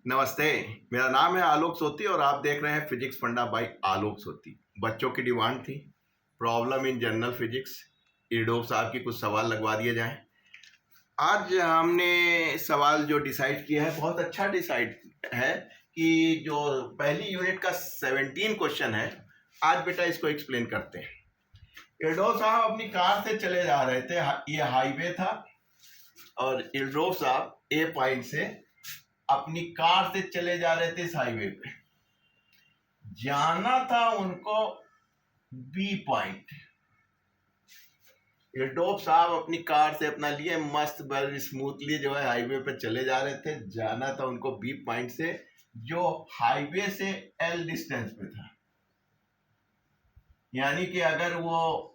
नमस्ते। मेरा नाम है आलोक सोती और आप देख रहे हैं फिजिक्स फंडा बाय आलोक सोती। बच्चों की डिमांड थी प्रॉब्लम इन जनरल फिजिक्स, इरडोफ साहब की कुछ सवाल लगवा दिए जाएं। आज हमने सवाल जो डिसाइड किया है बहुत अच्छा डिसाइड है कि जो पहली यूनिट का 17 क्वेश्चन है, आज बेटा इसको एक्सप्लेन करते हैं। इरडोफ साहब अपनी कार से चले जा रहे थे, ये हाईवे था और इरडोफ साहब ए पॉइंट से अपनी कार से चले जा रहे थे इस हाईवे पे। जाना था उनको बी पॉइंट। इरडोफ साहब अपनी कार से अपना लिए मस्त बड़ी स्मूथली जो है हाईवे पे चले जा रहे थे। जाना था उनको बी पॉइंट से जो हाईवे से एल डिस्टेंस पे था। यानी कि अगर वो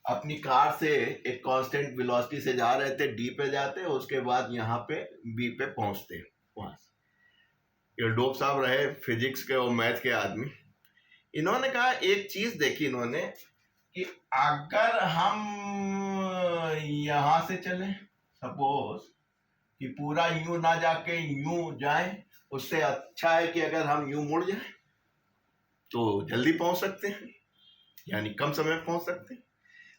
अपनी कार से एक कांस्टेंट वेलोसिटी से जा रहे थे, डी पे जाते, उसके बाद यहाँ पे बी पे पहुंचते। वहां से इरडोफ साहब रहे फिजिक्स के और मैथ के आदमी। इन्होंने कहा एक चीज देखी इन्होंने कि अगर हम यहां से चले, सपोज कि पूरा यूं ना जाके यूं जाए, उससे अच्छा है कि अगर हम यूं मुड़ जाए तो जल्दी पहुंच सकते हैं, यानी कम समय में पहुंच सकते हैं।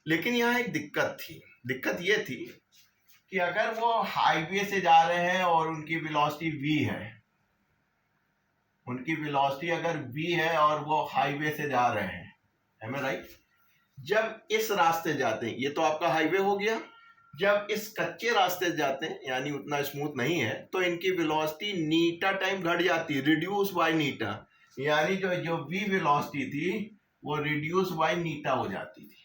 लेकिन यहाँ एक दिक्कत थी। दिक्कत ये थी कि अगर वो हाईवे से जा रहे हैं और उनकी वेलोसिटी v है, उनकी वेलोसिटी अगर v है और वो हाईवे से जा रहे हैं, am I right? जब इस रास्ते जाते हैं, ये तो आपका हाईवे हो गया, जब इस कच्चे रास्ते जाते हैं यानी उतना स्मूथ नहीं है, तो इनकी वेलोसिटी नीटा टाइम घट जाती है, रिड्यूस बाय नीटा। यानी जो v वेलोसिटी थी वो रिड्यूस बाय नीटा हो जाती थी।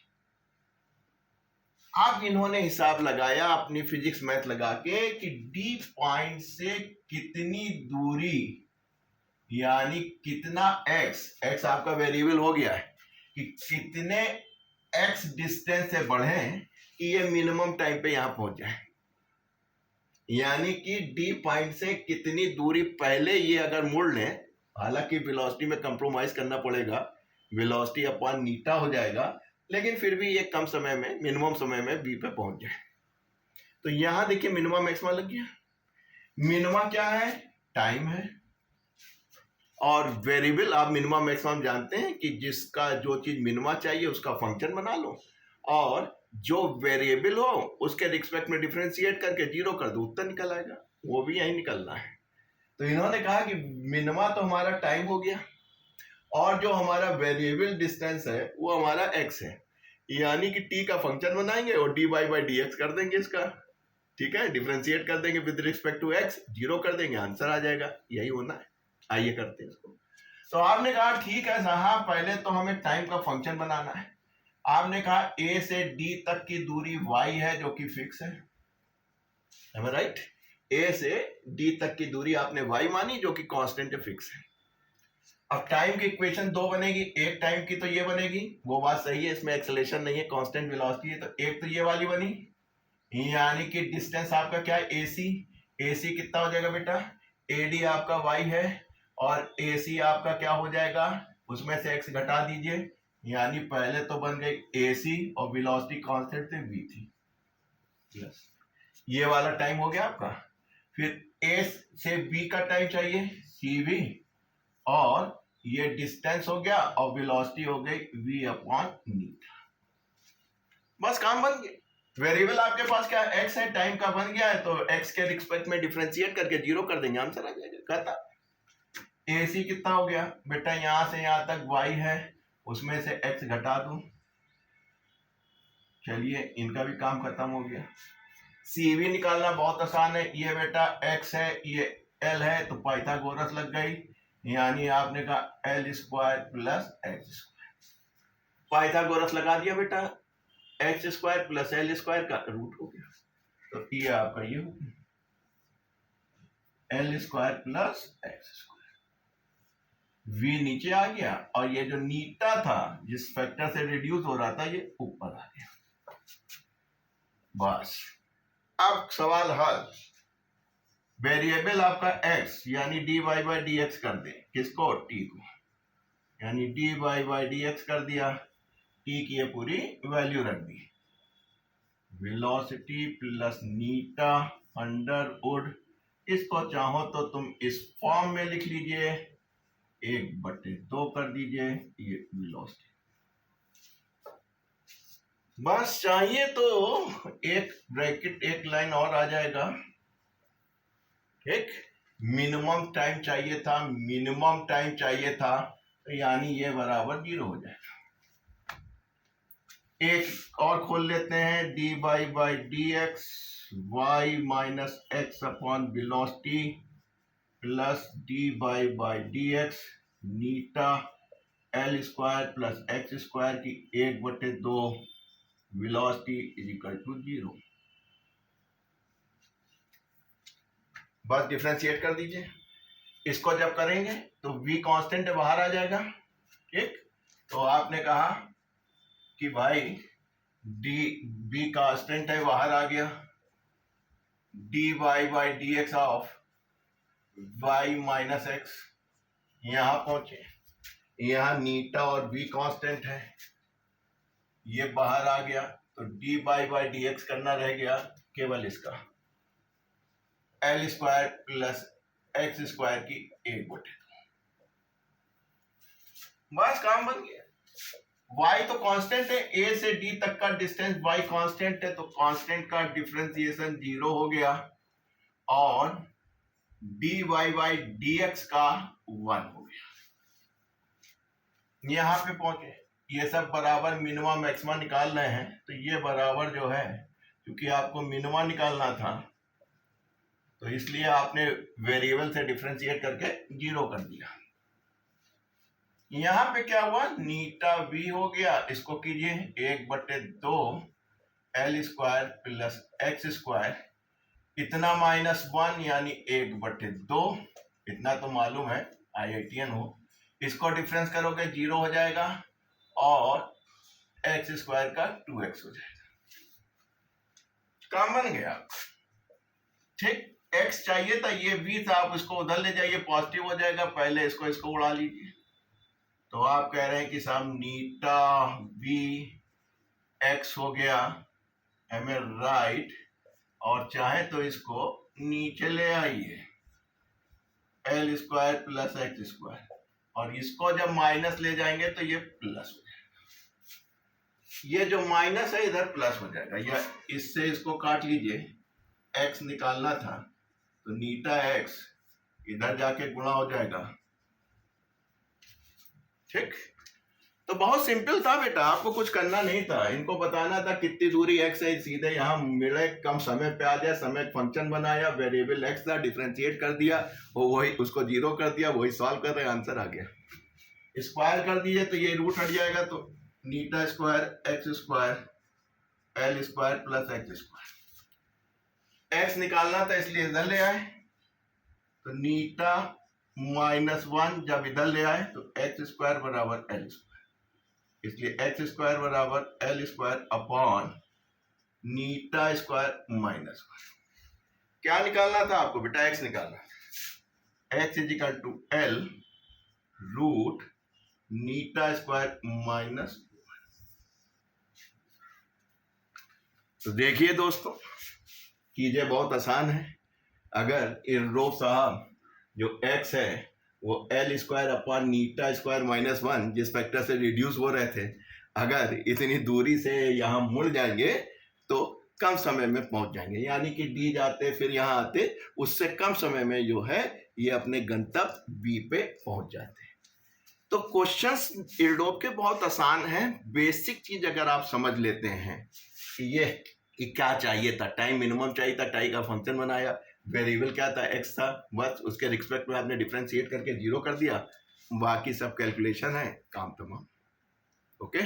अब इन्होंने हिसाब लगाया अपनी फिजिक्स मैथ लगा के कि डी पॉइंट से कितनी दूरी, यानी कितना x आपका वेरिएबल हो गया है कि कितने x डिस्टेंस से बढ़े कि ये मिनिमम टाइम पे यहां पहुंच जाए। यानी कि डी पॉइंट से कितनी दूरी पहले ये अगर मुड़ लें, हालांकि वेलोसिटी में कंप्रोमाइज करना पड़ेगा, वेलोसिटी अपॉन नीटा हो जाएगा, लेकिन फिर भी ये कम समय में, मिनिमम समय में बी पे पहुंच जाए। तो यहां देखिए मिनिमम मैक्सिमा लग गया। मिनिमा क्या है? टाइम है। और वेरिएबल आप मिनिमम मैक्सिमम जानते हैं कि जिसका जो चीज मिनिमा चाहिए उसका फंक्शन बना लो और जो वेरिएबल हो उसके रिस्पेक्ट में डिफरेंशिएट करके जीरो कर दो, उत्तर निकल आएगा। वो भी यही निकलना है। तो इन्होंने कहा कि मिनिमा तो हमारा टाइम हो गया और जो हमारा वेरिएबल डिस्टेंस है वो हमारा x है, यानी कि t का फंक्शन बनाएंगे और dy बाई डी एक्स कर देंगे इसका, ठीक है, डिफरेंशिएट कर देंगे with respect to x, zero कर देंगे, आंसर आ जाएगा। यही होना है। आइए करते हैं इसको। तो आपने कहा ठीक है साहब, पहले तो हमें टाइम का फंक्शन बनाना है। आपने कहा a से d तक की दूरी y है जो कि फिक्स है, राइट? a से d तक की दूरी आपने y मानी जो कि कांस्टेंट है, फिक्स है। अब टाइम की इक्वेशन दो बनेगी, एक टाइम की तो ये बनेगी, वो बात सही है, इसमें एक्सेलरेशन नहीं है, कांस्टेंट वेलोसिटी है, तो एक तो ये वाली बनी, यानी कि डिस्टेंस आपका क्या है? AC कितना हो जाएगा बेटा? AD आपका y है और AC आपका क्या हो जाएगा? उसमें से x घटा दीजिए, यानी पहले तो बन गई AC और वेलोसिटी कांस्टेंट से v थी, प्लस ये वाला टाइम हो गया आपका। फिर A से B का टाइम चाहिए, CV, और ये डिस्टेंस हो गया और वेलोसिटी हो गई v अपॉन नीटा। बस काम बन गया। वेरिएबल आपके पास क्या है? x है, टाइम का बन गया है, तो x के रिस्पेक्ट में डिफरेंशिएट करके जीरो कर देंगे, आंसर आ जाएगा। कहता AC कितना हो गया बेटा? यहां से यहां तक y है, उसमें से x घटा दूं, चलिए इनका भी काम खत्म हो गया। CV निकालना बहुत आसान है, ये बेटा x है, ये L है, तो पाइथागोरस लग गई, यानी आपने कहा L square plus x square. Pythagoras लगा दिया बेटा, x square plus L square का रूट हो गया, तो ये आपका ये हो गया L square plus x square. v नीचे आ गया और ये जो नीटा था जिस फैक्टर से रिड्यूस हो रहा था ये ऊपर आ गया। बस अब सवाल हल। वेरिएबल आपका x यानी dy बाई डी एक्स कर दे, किसको? t को, यानी dy बाई डी एक्स कर दिया, t की ये पूरी वैल्यू रख दी, वेलोसिटी प्लस नीटा अंडर वुड इसको चाहो तो तुम इस फॉर्म में लिख लीजिए, 1/2 कर दीजिए, ये वेलोसिटी। बस चाहिए तो एक ब्रैकेट, एक लाइन और आ जाएगा, ठीक। मिनिमम टाइम चाहिए था, मिनिमम टाइम चाहिए था, तो यानी ये बराबर 0 हो जाएगा। एक और खोल लेते हैं, dy by D X Y minus X upon velocity plus D by D X theta L square plus X square की 1/2 वेलोसिटी इज इक्वल टू 0। बस डिफरेंशिएट कर दीजिए। इसको जब करेंगे तो v कांस्टेंट है, बाहर आ जाएगा, ठीक। तो आपने कहा कि भाई डी v कांस्टेंट है, बाहर आ गया, D Y by D X of Y minus X, यहां पहुंचे, यहां नीटा और v कांस्टेंट है, ये बाहर आ गया, तो D Y by D X करना रह गया केवल इसका L square plus X square की 1/2। बस काम बन गया। y तो कांस्टेंट है, a से d तक का डिस्टेंस y कांस्टेंट है, तो कांस्टेंट का डिफरेंशिएशन 0 हो गया और dy बाई dx का 1 हो गया। यहां पे पहुंचे, ये सब बराबर मिनिमा मैक्सिमा निकाल रहे हैं, तो ये बराबर जो है, क्योंकि आपको मिनिमा निकालना था तो इसलिए आपने वेरिएबल से डिफरेंशिएट करके 0 कर दिया। यहां पे क्या हुआ, नीटा v हो गया, इसको कीजिए 1/2 L square plus X square, इतना -1 यानी 1/2, इतना तो मालूम है, IITian हो, इसको डिफरेंस करोगे 0 हो जाएगा और एक्स स्क्वायर का 2x हो जाएगा। काम बन गया, ठीक। x चाहिए था, ये v था, आप इसको उधर ले जाइए, पॉजिटिव हो जाएगा, पहले इसको उड़ा लीजिए। तो आप कह रहे हैं कि साहब नीटा v x हो गया, एम ए राइट, और चाहे तो इसको नीचे ले आइए, L square plus X square, और इसको जब माइनस ले जाएंगे तो ये प्लस हो जाएगा, ये जो माइनस है इधर प्लस हो जाएगा, या इससे इसको काट लीजिए, x निकालना था तो नीटा x इधर जाके गुणा हो जाएगा, ठीक। तो बहुत सिंपल था बेटा, आपको कुछ करना नहीं था, इनको बताना था कितनी दूरी x है, सीधे यहाँ मिले, कम समय पे आ जाए, समय फंक्शन बनाया, वेरिएबल x था, डिफरेंशिएट कर दिया, वो वही उसको 0 कर दिया, वही सॉल्व कर रहे, आंसर आ गया। स्क्वायर कर दीजिए तो ये रूट हट जाएगा, तो नीटा square X square L square plus X square, x निकालना था इसलिए इधर ले आए, तो नीटा -1 जब इधर ले आए तो एक्स स्क्वायर बराबर एल स्क्वायर, इसलिए एक्स स्क्वायर बराबर L square upon theta square minus 1। क्या निकालना था आपको बेटा, x निकालना, x is equal to L root theta square minus 1। तो देखिए दोस्तों, चीजें बहुत आसान है। अगर इररोफ साहब जो x है वो L square upon theta square minus 1 जिस फैक्टर से रिड्यूस हो रहे थे, अगर इतनी दूरी से यहाँ मुड़ जाएंगे तो कम समय में पहुंच जाएंगे, यानी कि डी जाते फिर यहाँ आते, उससे कम समय में जो है ये अपने गंतव्य बी पे पहुंच जाते हैं। तो क्वेश्चंस इरडोफ के बहुत आसान हैं, बेसिक चीज अगर आप समझ लेते हैं कि ये क्या चाहिए था, टाइम मिनिमम चाहिए था, टाइम का फंक्शन बनाया, वेरिएबल क्या था, x था, बस उसके रिस्पेक्ट में आपने डिफरेंशिएट करके 0 कर दिया, बाकी सब कैलकुलेशन है, काम तमाम। ओके।